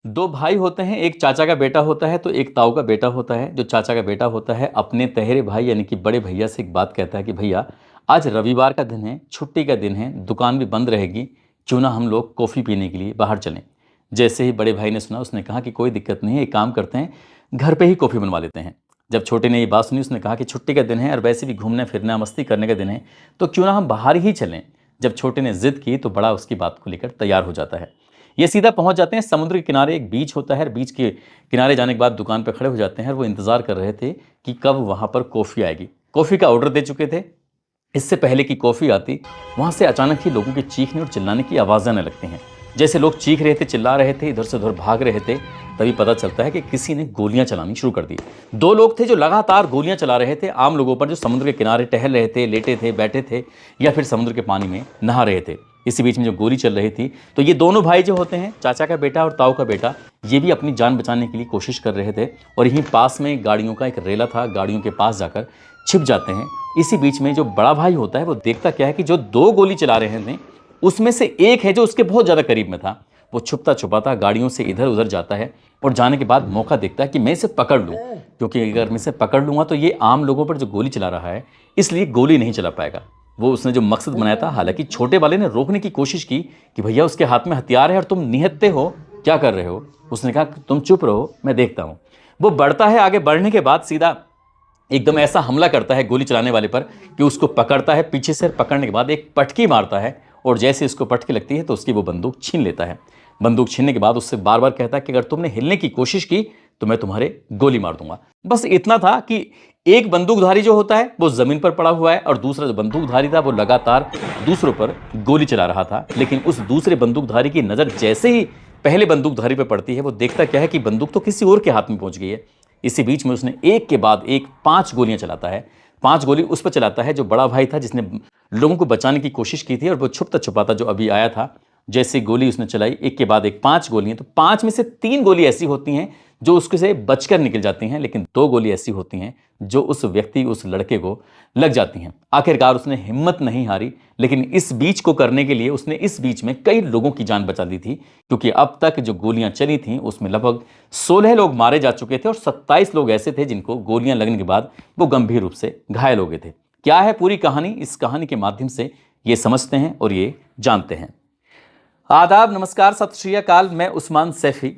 दो भाई होते हैं, एक चाचा का बेटा होता है तो एक ताऊ का बेटा होता है। जो चाचा का बेटा होता है अपने तहेरे भाई यानी कि बड़े भैया से एक बात कहता है कि भैया आज रविवार का दिन है, छुट्टी का दिन है, दुकान भी बंद रहेगी, क्यों ना हम लोग कॉफ़ी पीने के लिए बाहर चलें। जैसे ही बड़े भाई ने सुना उसने कहा कि कोई दिक्कत नहीं है, एक काम करते हैं, घर पे ही कॉफ़ी बनवा लेते हैं। जब छोटे ने ये बात सुनी उसने कहा कि छुट्टी का दिन है और वैसे भी घूमने फिरना मस्ती करने का दिन है, तो क्यों ना हम बाहर ही चलें। जब छोटे ने जिद की तो बड़ा उसकी बात को लेकर तैयार हो जाता है। ये सीधा पहुंच जाते हैं समुद्र के किनारे, एक बीच होता है, बीच के किनारे जाने के बाद दुकान पर खड़े हो जाते हैं और वो इंतज़ार कर रहे थे कि कब वहाँ पर कॉफ़ी आएगी। कॉफ़ी का ऑर्डर दे चुके थे, इससे पहले कि कॉफ़ी आती वहाँ से अचानक ही लोगों के चीखने और चिल्लाने की आवाज़ आने लगती हैं। जैसे लोग चीख रहे थे, चिल्ला रहे थे, इधर से उधर भाग रहे थे, तभी पता चलता है कि किसी ने गोलियां चलानी शुरू कर दी। दो लोग थे जो लगातार गोलियां चला रहे थे आम लोगों पर जो समुद्र के किनारे टहल रहे थे, लेटे थे, बैठे थे या फिर समुद्र के पानी में नहा रहे थे। इसी बीच में जो गोली चल रही थी तो ये दोनों भाई जो होते हैं, चाचा का बेटा और ताऊ का बेटा, ये भी अपनी जान बचाने के लिए कोशिश कर रहे थे और यहीं पास में गाड़ियों का एक रेला था, गाड़ियों के पास जाकर छिप जाते हैं। इसी बीच में जो बड़ा भाई होता है वो देखता क्या है कि जो दो गोली चला रहे थे उसमें से एक है जो उसके बहुत ज़्यादा करीब में था। वो छुपता छुपाता गाड़ियों से इधर उधर जाता है और जाने के बाद मौका देखता है कि मैं इसे पकड़ लूँ, क्योंकि अगर मैं इसे पकड़ लूँगा तो ये आम लोगों पर जो गोली चला रहा है इसलिए गोली नहीं चला पाएगा। वो उसने जो मकसद बनाया था, हालांकि छोटे वाले ने रोकने की कोशिश की कि भैया उसके हाथ में हथियार है और तुम निहत्थे हो, क्या कर रहे हो। उसने कहा तुम चुप रहो, मैं देखता हूँ। वो बढ़ता है, आगे बढ़ने के बाद सीधा एकदम ऐसा हमला करता है गोली चलाने वाले पर कि उसको पकड़ता है, पीछे से पकड़ने के बाद एक पटकी मारता है और जैसे उसको पटकी लगती है तो उसकी वो बंदूक छीन लेता है। बंदूक छीनने के बाद उससे बार बार कहता है कि अगर तुमने हिलने की कोशिश की तो मैं तुम्हारे गोली मार दूंगा। बस इतना था कि एक बंदूकधारी जो होता है वो जमीन पर पड़ा हुआ है और दूसरा जो बंदूकधारी था वो लगातार दूसरों पर गोली चला रहा था। लेकिन उस दूसरे बंदूकधारी की नज़र जैसे ही पहले बंदूकधारी पर पड़ती है वो देखता क्या है कि बंदूक तो किसी और के हाथ में पहुंच गई है। इसी बीच में उसने एक के बाद एक 5 गोलियां चलाता है। 5 गोली उस पर चलाता है जो बड़ा भाई था, जिसने लोगों को बचाने की कोशिश की थी और वो छुपता छुपाता जो अभी आया था। जैसे गोली उसने चलाई, एक के बाद एक 5 गोलियां, तो 5 में से 3 गोली ऐसी होती हैं जो उसके से बचकर निकल जाती हैं, लेकिन 2 गोली ऐसी होती हैं जो उस व्यक्ति, उस लड़के को लग जाती हैं। आखिरकार उसने हिम्मत नहीं हारी, लेकिन इस बीच को करने के लिए उसने इस बीच में कई लोगों की जान बचा दी थी, क्योंकि अब तक जो गोलियां चली थीं उसमें लगभग 16 लोग मारे जा चुके थे और 27 लोग ऐसे थे जिनको गोलियां लगने के बाद वो गंभीर रूप से घायल हो गए थे। क्या है पूरी कहानी, इस कहानी के माध्यम से ये समझते हैं और ये जानते हैं। आदाब, नमस्कार, सत श्री अकाल। मैं उस्मान सैफी।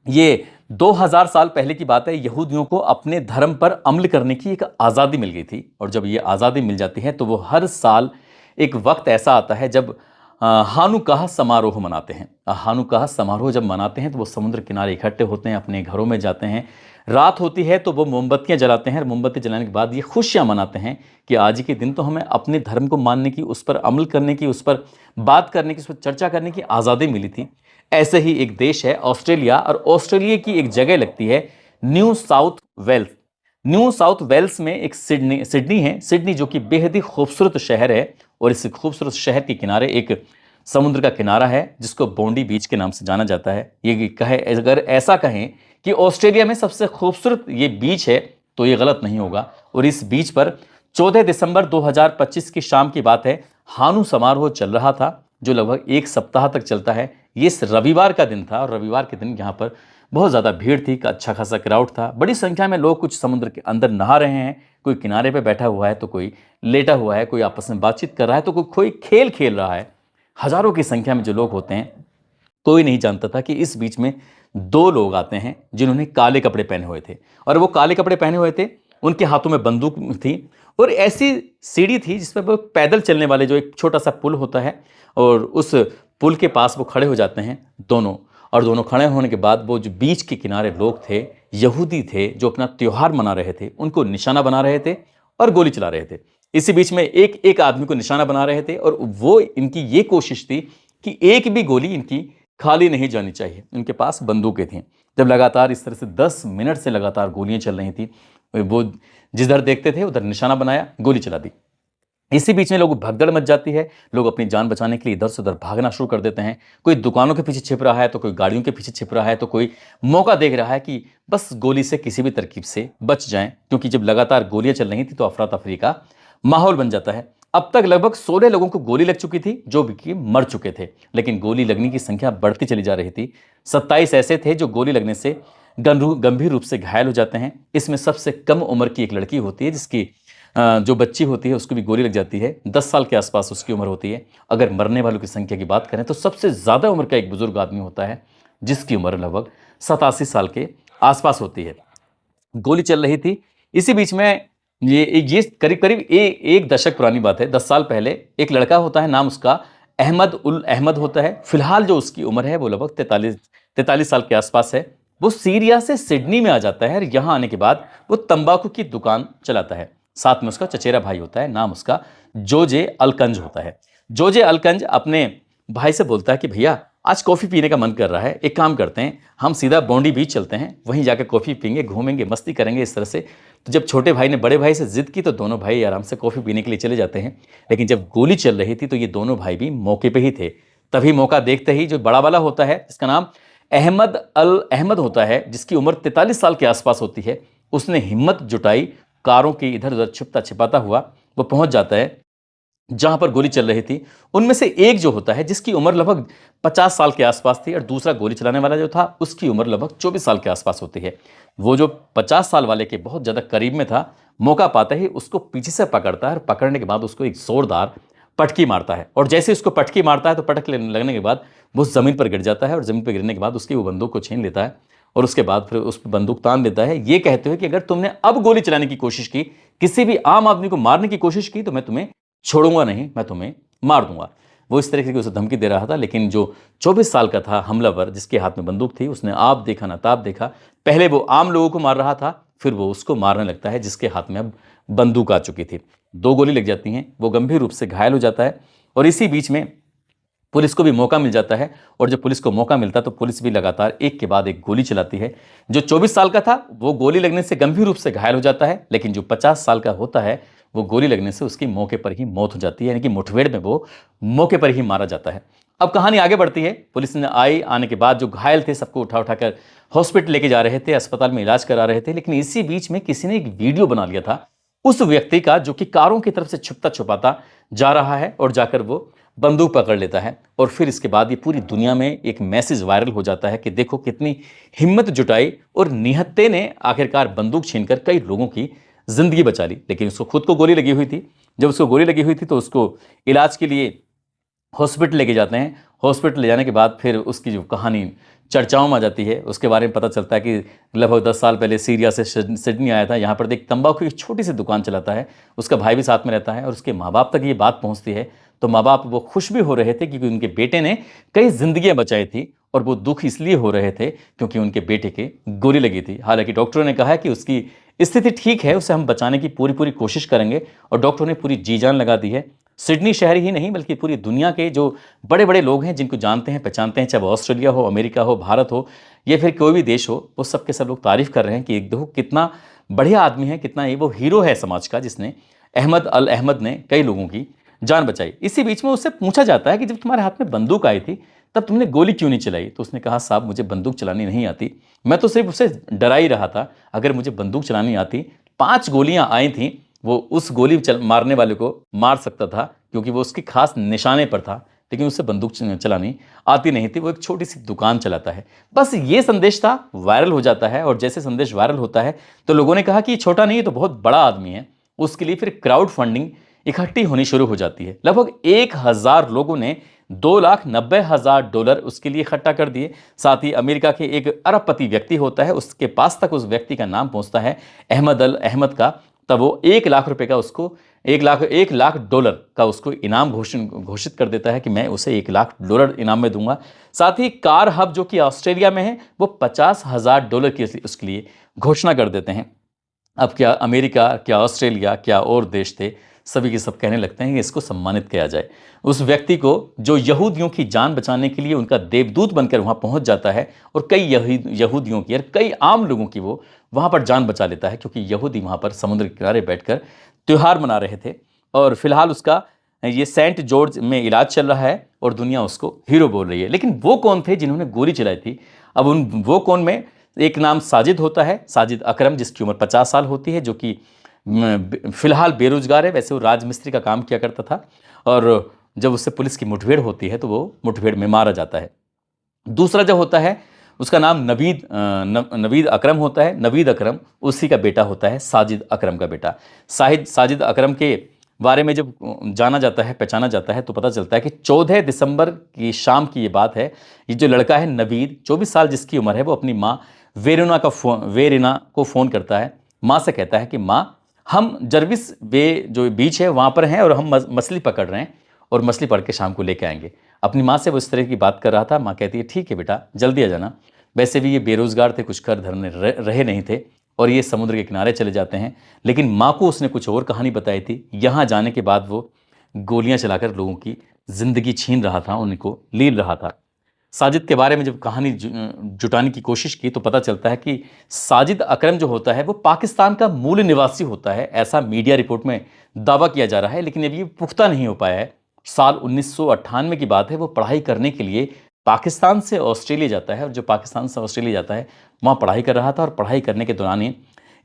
ये 2000 साल पहले की बात है। यहूदियों को अपने धर्म पर अमल करने की एक आज़ादी मिल गई थी और जब ये आज़ादी मिल जाती है तो वो हर साल एक वक्त ऐसा आता है जब हानुकाह समारोह मनाते हैं। हानुकाह समारोह जब मनाते हैं तो वो समुद्र किनारे इकट्ठे होते हैं, अपने घरों में जाते हैं। रात होती है तो वो मोमबत्तियां जलाते हैं और मोमबत्ती जलाने के बाद ये खुशियां मनाते हैं कि आज के दिन तो हमें अपने धर्म को मानने की, उस पर अमल करने की, उस पर बात करने की, उस पर चर्चा करने की आज़ादी मिली थी। ऐसे ही एक देश है ऑस्ट्रेलिया और ऑस्ट्रेलिया की एक जगह लगती है New South Wales. New South Wales में एक सिडनी है। सिडनी जो कि बेहद ही खूबसूरत शहर है और इस खूबसूरत शहर के किनारे एक समुद्र का किनारा है जिसको बोंडी बीच के नाम से जाना जाता है। ये कहे, अगर ऐसा कहें कि ऑस्ट्रेलिया में सबसे खूबसूरत ये बीच है तो ये गलत नहीं होगा। और इस बीच पर 14 दिसंबर 2025 की शाम की बात है, हानु समारोह चल रहा था जो लगभग 1 सप्ताह तक चलता है। ये इस रविवार का दिन था और रविवार के दिन यहाँ पर बहुत ज़्यादा भीड़ थी, अच्छा खासा क्राउड था, बड़ी संख्या में लोग कुछ समुद्र के अंदर नहा रहे हैं, कोई किनारे पे बैठा हुआ है तो कोई लेटा हुआ है, कोई आपस में बातचीत कर रहा है तो कोई खेल खेल रहा है। हजारों की संख्या में जो लोग होते हैं, कोई नहीं जानता था कि इस बीच में 2 लोग आते हैं जिन्होंने काले कपड़े पहने हुए थे और वो काले कपड़े पहने हुए थे, उनके हाथों में बंदूक थी और ऐसी सीढ़ी थी जिस पर वो पैदल चलने वाले, जो एक छोटा सा पुल होता है और उस पुल के पास वो खड़े हो जाते हैं दोनों। और दोनों खड़े होने के बाद वो जो बीच के किनारे लोग थे, यहूदी थे जो अपना त्यौहार मना रहे थे, उनको निशाना बना रहे थे और गोली चला रहे थे। इसी बीच में एक एक आदमी को निशाना बना रहे थे और वो इनकी ये कोशिश थी कि एक भी गोली इनकी खाली नहीं जानी चाहिए। उनके पास बंदूकें थीं। जब लगातार इस तरह से 10 मिनट से लगातार गोलियां चल रही थी, वो जिधर देखते थे उधर निशाना बनाया, गोली चला दी। इसी बीच में लोग भगदड़ मच जाती है, लोग अपनी जान बचाने के लिए इधर से उधर भागना शुरू कर देते हैं। कोई दुकानों के पीछे छिप रहा है तो कोई गाड़ियों के पीछे छिप रहा है तो कोई मौका देख रहा है कि बस गोली से किसी भी तरकीब से बच जाएं, क्योंकि जब लगातार गोलियां चल रही थी तो अफरा तफरी का माहौल बन जाता है। अब तक लगभग 16 लोगों को गोली लग चुकी थी जो कि मर चुके थे, लेकिन गोली लगने की संख्या बढ़ती चली जा रही थी। 27 ऐसे थे जो गोली लगने से गंभीर रूप से घायल हो जाते हैं। इसमें सबसे कम उम्र की एक लड़की होती है जिसकी जो बच्ची होती है उसको भी गोली लग जाती है। 10 साल के आसपास उसकी उम्र होती है। अगर मरने वालों की संख्या की बात करें तो सबसे ज़्यादा उम्र का एक बुजुर्ग आदमी होता है जिसकी उम्र लगभग 87 साल के आसपास होती है। गोली चल रही थी। इसी बीच में ये करीब करीब एक दशक पुरानी बात है। 10 साल पहले एक लड़का होता है, नाम उसका अहमद उल अहमद होता है। फिलहाल जो उसकी उम्र है वो लगभग 43 साल के आसपास है। वो सीरिया से सिडनी में आ जाता है और यहाँ आने के बाद वो तंबाकू की दुकान चलाता है। साथ में उसका चचेरा भाई होता है, नाम उसका जोजे अलकंज होता है। जोजे अलकंज अपने भाई से बोलता है कि भैया आज कॉफ़ी पीने का मन कर रहा है, एक काम करते हैं हम सीधा बॉन्डी बीच चलते हैं, वहीं जाकर कॉफ़ी पीएंगे, घूमेंगे, मस्ती करेंगे इस तरह से। तो जब छोटे भाई ने बड़े भाई से जिद की तो दोनों भाई आराम से कॉफ़ी पीने के लिए चले जाते हैं। लेकिन जब गोली चल रही थी तो ये दोनों भाई भी मौके पे ही थे। तभी मौका देखते ही जो बड़ा वाला होता है जिसका नाम अहमद अल अहमद होता है, जिसकी उम्र 43 साल के आसपास होती है, उसने हिम्मत जुटाई, कारों की इधर उधर छुपता छिपाता हुआ वो पहुंच जाता है जहां पर गोली चल रही थी। उनमें से एक जो होता है जिसकी उम्र लगभग 50 साल के आसपास थी और दूसरा गोली चलाने वाला जो था उसकी उम्र लगभग 24 साल के आसपास होती है। वो जो 50 साल वाले के बहुत ज़्यादा करीब में था, मौका पाते ही उसको पीछे से पकड़ता है और पकड़ने के बाद उसको एक जोरदार पटकी मारता है। और जैसे उसको पटकी मारता है तो पटक लगने के बाद वो ज़मीन पर गिर जाता है और ज़मीन पर गिरने के बाद उसकी वो बंदूक को छीन लेता है और उसके बाद फिर उस पर बंदूक तान देता है, ये कहते हुए कि अगर तुमने अब गोली चलाने की कोशिश की, किसी भी आम आदमी को मारने की कोशिश की तो मैं तुम्हें छोड़ूंगा नहीं, मैं तुम्हें मार दूंगा। वो इस तरीके की उसे धमकी दे रहा था। लेकिन जो 24 साल का था हमलावर जिसके हाथ में बंदूक थी, उसने आप देखा ना ताप देखा। पहले वो आम लोगों को मार रहा था, फिर वो उसको मारने लगता है जिसके हाथ में अब बंदूक आ चुकी थी। 2 गोली लग जाती हैं, वो गंभीर रूप से घायल हो जाता है। और इसी बीच में पुलिस को भी मौका मिल जाता है और जब पुलिस को मौका मिलता है तो पुलिस भी लगातार एक के बाद एक गोली चलाती है। जो 24 साल का था वो गोली लगने से गंभीर रूप से घायल हो जाता है, लेकिन जो 50 साल का होता है वो गोली लगने से उसकी मौके पर ही मौत हो जाती है, यानी कि मुठभेड़ में वो मौके पर ही मारा जाता है। अब कहानी आगे बढ़ती है। पुलिस ने आने के बाद जो घायल थे सबको उठा उठाकर हॉस्पिटल लेके जा रहे थे, अस्पताल में इलाज करा रहे थे। लेकिन इसी बीच में किसी ने एक वीडियो बना लिया था उस व्यक्ति का जो कि कारों की तरफ से छुपता छुपाता जा रहा है और जाकर वो बंदूक पकड़ लेता है। और फिर इसके बाद ये पूरी दुनिया में एक मैसेज वायरल हो जाता है कि देखो कितनी हिम्मत जुटाई और निहत्ते ने आखिरकार बंदूक छीनकर कई लोगों की जिंदगी बचा ली। लेकिन उसको खुद को गोली लगी हुई थी। जब उसको गोली लगी हुई थी तो उसको इलाज के लिए हॉस्पिटल लेके जाते हैं। हॉस्पिटल ले जाने के बाद फिर उसकी जो कहानी चर्चाओं में आ जाती है, उसके बारे में पता चलता है कि लगभग 10 साल पहले सीरिया से सिडनी आया था, यहाँ पर एक तंबाकू की छोटी सी दुकान चलाता है, उसका भाई भी साथ में रहता है और उसके माँ बाप तक ये बात पहुँचती है। तो माँ बाप वो खुश भी हो रहे थे क्योंकि उनके बेटे ने कई जिंदगियाँ बचाई थी, और वो दुख इसलिए हो रहे थे क्योंकि उनके बेटे के गोली लगी थी। हालांकि डॉक्टरों ने कहा है कि उसकी स्थिति ठीक है, उसे हम बचाने की पूरी पूरी कोशिश करेंगे, और डॉक्टरों ने पूरी जी जान लगा दी है। सिडनी शहर ही नहीं बल्कि पूरी दुनिया के जो बड़े बड़े लोग हैं जिनको जानते हैं पहचानते हैं, चाहे वो ऑस्ट्रेलिया हो, अमेरिका हो, भारत हो या फिर कोई भी देश हो, वो सब के सब लोग तारीफ कर रहे हैं कि देखो कितना बढ़िया आदमी है, कितना ये वो हीरो है समाज का, जिसने अहमद अल अहमद ने कई लोगों की जान बचाई। इसी बीच में उससे पूछा जाता है कि जब तुम्हारे हाथ में बंदूक आई थी तब तुमने गोली क्यों नहीं चलाई? तो उसने कहा साहब मुझे बंदूक चलानी नहीं आती, मैं तो सिर्फ उसे डरा ही रहा था। अगर मुझे बंदूक चलानी आती, 5 गोलियां आई थी, वो उस गोली मारने वाले को मार सकता था क्योंकि वो उसकी खास निशाने पर था, लेकिन उसे बंदूक चलानी आती नहीं थी। वो एक छोटी सी दुकान चलाता है। बस ये संदेश था, वायरल हो जाता है। और जैसे संदेश वायरल होता है तो लोगों ने कहा कि ये छोटा नहीं, ये तो बहुत बड़ा आदमी है। उसके लिए फिर क्राउड फंडिंग इकट्ठी होनी शुरू हो जाती है। लगभग 1000 लोगों ने $2,90,000 उसके लिए इकट्ठा कर दिए। साथ ही अमेरिका के एक अरबपति व्यक्ति होता है, उसके पास तक उस व्यक्ति का नाम पहुंचता है अहमद अल अहमद का। तब वो $1,00,000 का उसको $1,00,000 का उसको इनाम घोषित कर देता है कि मैं उसे $1,00,000 इनाम में दूंगा। साथ ही कार हब जो कि ऑस्ट्रेलिया में है वो $50,000 की उसके लिए घोषणा कर देते हैं। अब क्या अमेरिका, क्या ऑस्ट्रेलिया, क्या और देश थे, सभी के सब कहने लगते हैं कि इसको सम्मानित किया जाए। उस व्यक्ति को जो यहूदियों की जान बचाने के लिए उनका देवदूत बनकर वहाँ पहुँच जाता है और कई यहूदियों की और कई आम लोगों की वो वहाँ पर जान बचा लेता है, क्योंकि यहूदी वहाँ पर समुद्र के किनारे बैठकर त्यौहार मना रहे थे। और फिलहाल उसका ये सेंट जॉर्ज में इलाज चल रहा है और दुनिया उसको हीरो बोल रही है। लेकिन वो कौन थे जिन्होंने गोली चलाई थी? अब वो कौन में एक नाम साजिद होता है, साजिद अकरम, जिसकी उम्र 50 साल होती है, जो कि फिलहाल बेरोजगार है। वैसे वो राजमिस्त्री का काम किया करता था और जब उससे पुलिस की मुठभेड़ होती है तो वो मुठभेड़ में मारा जाता है। दूसरा जो होता है उसका नाम नवीद अकरम होता है। नवीद अकरम उसी का बेटा होता है, साजिद अकरम का बेटा। साजिद अकरम के बारे में जब जाना जाता है, पहचाना जाता है, तो पता चलता है कि 14 दिसंबर की शाम की ये बात है। ये जो लड़का है नवीद, 24 साल जिसकी उम्र है, वो अपनी माँ वेरिना को फ़ोन करता है। माँ से कहता है कि माँ, हम जर्विस वे जो बीच है वहाँ पर हैं और हम मछली पकड़ रहे हैं और मछली पकड़ के शाम को लेके आएंगे। अपनी माँ से वो इस तरह की बात कर रहा था। माँ कहती है ठीक है बेटा, जल्दी आ जाना। वैसे भी ये बेरोजगार थे, कुछ कर धरने रहे नहीं थे और ये समुद्र के किनारे चले जाते हैं। लेकिन माँ को उसने कुछ और कहानी बताई थी। यहाँ जाने के बाद वो गोलियां चलाकर लोगों की जिंदगी छीन रहा था, उनको लील रहा था। साजिद के बारे में जब कहानी जुटाने की कोशिश की तो पता चलता है कि साजिद अकरम जो होता है वो पाकिस्तान का मूल निवासी होता है, ऐसा मीडिया रिपोर्ट में दावा किया जा रहा है, लेकिन अभी ये पुख्ता नहीं हो पाया है। साल 1998 की बात है, वो पढ़ाई करने के लिए पाकिस्तान से ऑस्ट्रेलिया जाता है और जो पाकिस्तान से ऑस्ट्रेलिया जाता है वहाँ पढ़ाई कर रहा था और पढ़ाई करने के दौरान ही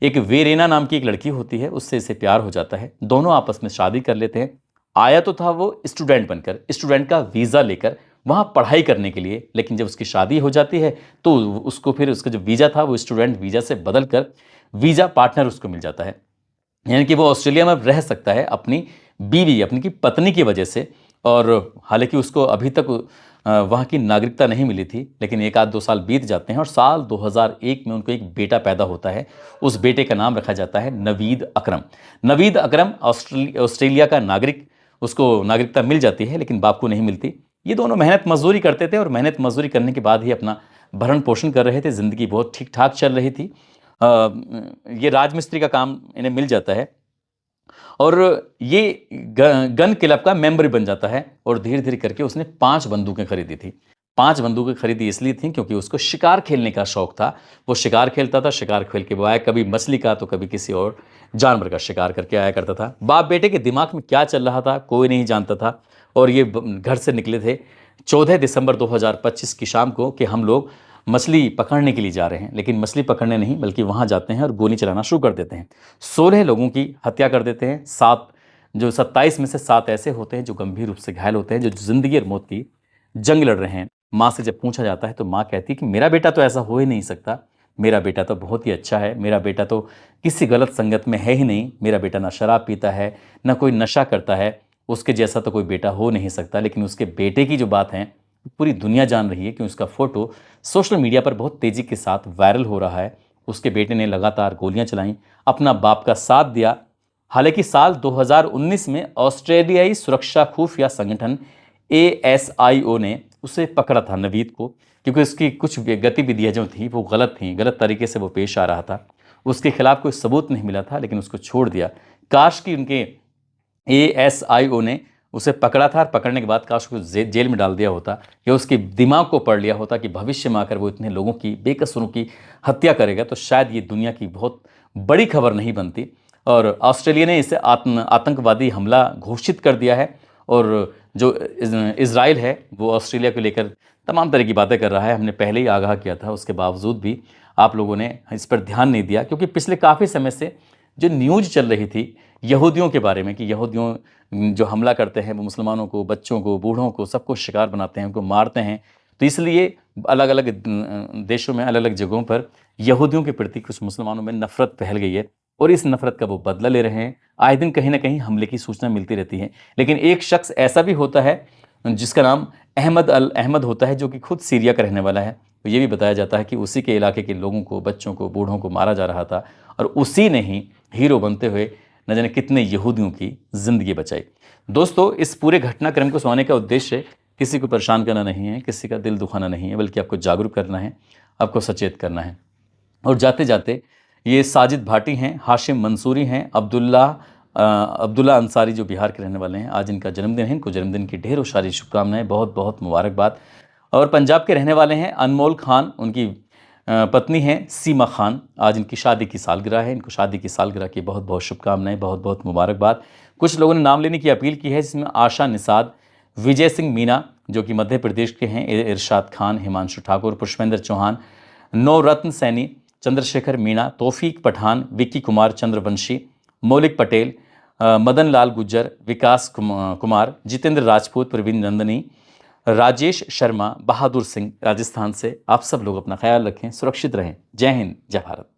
एक वेरेना नाम की एक लड़की होती है, उससे इसे प्यार हो जाता है। दोनों आपस में शादी कर लेते हैं। आया तो था वो स्टूडेंट बनकर, स्टूडेंट का वीज़ा लेकर वहाँ पढ़ाई करने के लिए, लेकिन जब उसकी शादी हो जाती है तो उसको फिर उसका जो वीज़ा था वो स्टूडेंट वीज़ा से बदल कर वीज़ा पार्टनर उसको मिल जाता है, यानी कि वो ऑस्ट्रेलिया में रह सकता है अपनी बीवी, अपनी की पत्नी की वजह से। और हालांकि उसको अभी तक वहाँ की नागरिकता नहीं मिली थी, लेकिन 1-2 साल बीत जाते हैं और साल 2001 में उनको एक बेटा पैदा होता है। उस बेटे का नाम रखा जाता है नवीद अकरम। नवीद अकरम ऑस्ट्रेलिया का नागरिक, उसको नागरिकता मिल जाती है लेकिन बाप को नहीं मिलती। ये दोनों मेहनत मजदूरी करते थे और मेहनत मजदूरी करने के बाद ही अपना भरण पोषण कर रहे थे। ज़िंदगी बहुत ठीक ठाक चल रही थी। ये राजमिस्त्री का काम इन्हें मिल जाता है और ये गन क्लब का मेंबर बन जाता है और धीरे धीरे करके उसने 5 बंदूकें खरीदी थी। 5 बंदूकें खरीदी इसलिए थी क्योंकि उसको शिकार खेलने का शौक था। वो शिकार खेलता था, शिकार खेल के वो आया कभी मछली का तो कभी किसी और जानवर का शिकार करके आया करता था। बाप बेटे के दिमाग में क्या चल रहा था कोई नहीं जानता था। और ये घर से निकले थे 14 दिसंबर 2025 की शाम को कि हम लोग मछली पकड़ने के लिए जा रहे हैं, लेकिन मछली पकड़ने नहीं बल्कि वहाँ जाते हैं और गोली चलाना शुरू कर देते हैं। 16 लोगों की हत्या कर देते हैं। 27 में से 7 ऐसे होते हैं जो गंभीर रूप से घायल होते हैं, जो जिंदगी और मौत की जंग लड़ रहे हैं। माँ से जब पूछा जाता है तो माँ कहती है कि मेरा बेटा तो ऐसा हो ही नहीं सकता, मेरा बेटा तो बहुत ही अच्छा है, मेरा बेटा तो किसी गलत संगत में है ही नहीं, मेरा बेटा ना शराब पीता है ना कोई नशा करता है, उसके जैसा तो कोई बेटा हो नहीं सकता। लेकिन उसके बेटे की जो बात है पूरी दुनिया जान रही है कि उसका फोटो सोशल मीडिया पर बहुत तेज़ी के साथ वायरल हो रहा है। उसके बेटे ने लगातार गोलियां चलाईं, अपना बाप का साथ दिया। हालांकि साल 2019 में ऑस्ट्रेलियाई सुरक्षा खुफिया संगठन ASIO ने उसे पकड़ा था, नवीद को, क्योंकि उसकी कुछ गतिविधियां जो थी वो गलत थी, गलत तरीके से वो पेश आ रहा था। उसके खिलाफ कोई सबूत नहीं मिला था लेकिन उसको छोड़ दिया। काश कि उनके ASIO ने उसे पकड़ा था और पकड़ने के बाद काश उसको जेल में डाल दिया होता या उसके दिमाग को पढ़ लिया होता कि भविष्य में आकर वो इतने लोगों की, बेकसूरों की हत्या करेगा, तो शायद ये दुनिया की बहुत बड़ी खबर नहीं बनती। और ऑस्ट्रेलिया ने इसे आतंकवादी हमला घोषित कर दिया है और जो इज़राइल है वो ऑस्ट्रेलिया को लेकर तमाम तरह की बातें कर रहा है। हमने पहले ही आगाह किया था, उसके बावजूद भी आप लोगों ने इस पर ध्यान नहीं दिया, क्योंकि पिछले काफ़ी समय से जो न्यूज़ चल रही थी यहूदियों के बारे में कि यहूदियों जो हमला करते हैं वो मुसलमानों को, बच्चों को, बूढ़ों को, सबको शिकार बनाते हैं, उनको मारते हैं, तो इसलिए अलग अलग देशों में, अलग अलग जगहों पर यहूदियों के प्रति कुछ मुसलमानों में नफरत फैल गई है और इस नफरत का वो बदला ले रहे हैं। आए दिन कहीं ना कहीं हमले की सूचना मिलती रहती है। लेकिन एक शख्स ऐसा भी होता है जिसका नाम अहमद होता है, जो कि खुद सीरिया का रहने वाला है। तो ये भी बताया जाता है कि उसी के इलाके के लोगों को, बच्चों को, बूढ़ों को मारा जा रहा था और उसी ने ही हीरो बनते हुए न जाने कितने यहूदियों की ज़िंदगी बचाई। दोस्तों, इस पूरे घटनाक्रम को सुनाने का उद्देश्य किसी को परेशान करना नहीं है, किसी का दिल दुखाना नहीं है, बल्कि आपको जागरूक करना है, आपको सचेत करना है। और जाते जाते ये साजिद भाटी हैं, हाशिम मंसूरी हैं, अब्दुल्ला अंसारी जो बिहार के रहने वाले हैं, आज इनका जन्मदिन है। इनको जन्मदिन की ढेरों सारी शुभकामनाएं, बहुत बहुत मुबारकबाद। और पंजाब के रहने वाले हैं अनमोल खान, उनकी पत्नी हैं सीमा खान, आज इनकी शादी की सालगिरह है। इनको शादी की सालगिरह की बहुत बहुत शुभकामनाएं, बहुत बहुत मुबारकबाद। कुछ लोगों ने नाम लेने की अपील की है, जिसमें आशा निषाद, विजय सिंह मीना जो कि मध्य प्रदेश के हैं, इरशाद खान, हिमांशु ठाकुर, पुष्पेंद्र चौहान, नवरत्न सैनी, चंद्रशेखर मीणा, तौफीक पठान, विक्की कुमार चंद्रवंशी, मौलिक पटेल, मदन लाल गुज्जर, विकास कुमार, जितेंद्र राजपूत, प्रवीण नंदनी, राजेश शर्मा, बहादुर सिंह राजस्थान से। आप सब लोग अपना ख्याल रखें, सुरक्षित रहें। जय हिंद, जय भारत।